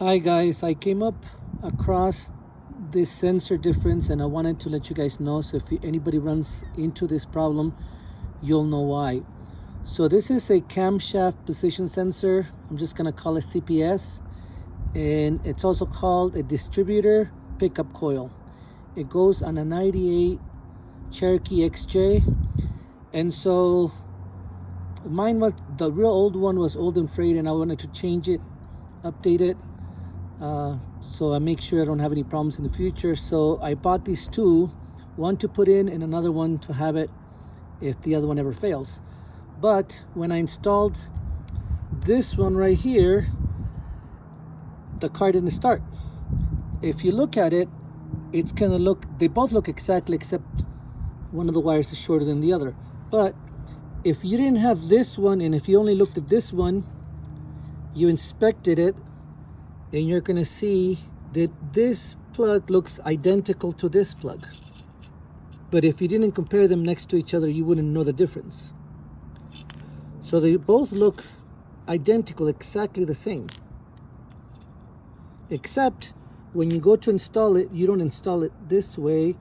Hi guys, I came up across this sensor difference and I wanted to let you guys know, so if anybody runs into this problem, you'll know why. So this is a camshaft position sensor. I'm just gonna call it CPS, and it's also called a distributor pickup coil. It goes on a 98 Cherokee XJ, and so mine was, the real old one was old and frayed, and I wanted to change it, update it, so I make sure I don't have any problems in the future. So I bought these two, one to put in and another one to have it if the other one ever fails. But when I installed this one right here, the car didn't start. If you look at it, it's gonna look, they both look exactly, except one of the wires is shorter than the other. But if you didn't have this one, and if you only looked at this one, you inspected it, and you're gonna see that this plug looks identical to this plug. But if you didn't compare them next to each other, you wouldn't know the difference. So they both look identical, exactly the same. Except when you go to install it, you don't install it this way,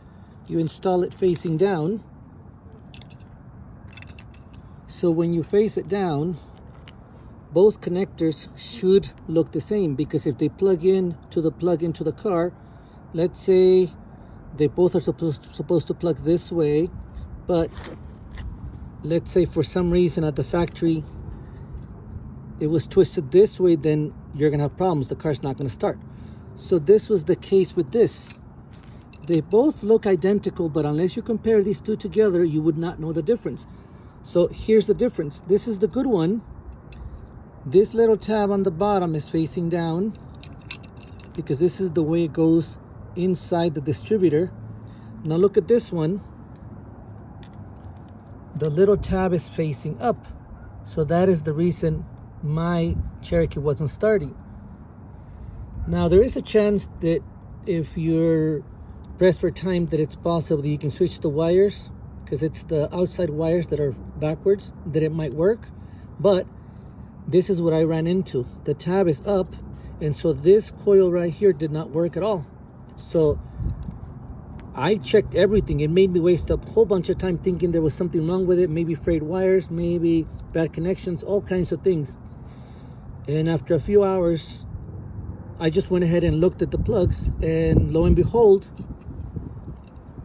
you install it facing down. So when you face it down, both connectors should look the same, because if they plug in to the plug into the car, let's say they both are supposed to plug this way, but let's say for some reason at the factory it was twisted this way, then you're gonna have problems. The car's not gonna start. So this was the case with this. They both look identical, but unless you compare these two together, you would not know the difference. So here's the difference. This is the good one. This little tab on the bottom is facing down because this is the way it goes inside the distributor. Now look at this one. The little tab is facing up. So that is the reason my Cherokee wasn't starting. Now there is a chance that if you're pressed for time, that it's possible that you can switch the wires, because it's the outside wires that are backwards, that it might work. But this is what I ran into. The tab is up, and so this coil right here did not work at all. So I checked everything. It made me waste a whole bunch of time thinking there was something wrong with it, maybe frayed wires, maybe bad connections, all kinds of things. And after a few hours, I just went ahead and looked at the plugs, and lo and behold,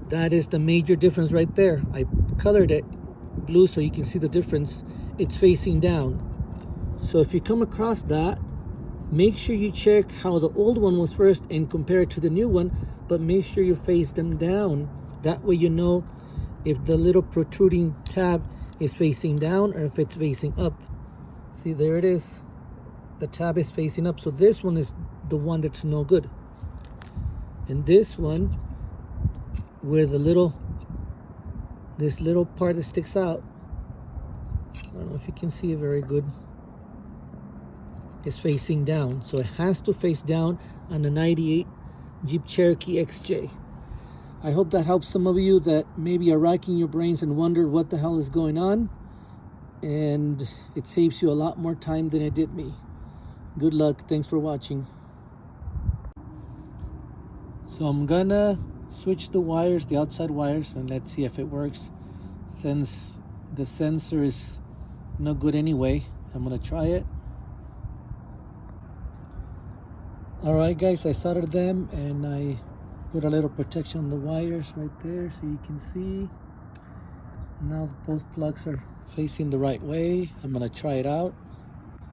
that is the major difference right there. I colored it blue so you can see the difference. It's facing down. So if you come across that, make sure you check how the old one was first and compare it to the new one, but make sure you face them down. That way you know if the little protruding tab is facing down or if it's facing up. See, there it is. The tab is facing up, so this one is the one that's no good. And this one, where the this little part that sticks out, I don't know if you can see it very good, is facing down. So it has to face down on the 98 Jeep Cherokee XJ. I hope that helps some of you that maybe are racking your brains and wonder what the hell is going on, and it saves you a lot more time than it did me. Good luck. Thanks for watching. So I'm gonna switch the wires, the outside wires, and let's see if it works. Since the sensor is no good anyway, I'm gonna try it. Alright guys, I soldered them and I put a little protection on the wires right there so you can see. Now both plugs are facing the right way. I'm gonna try it out.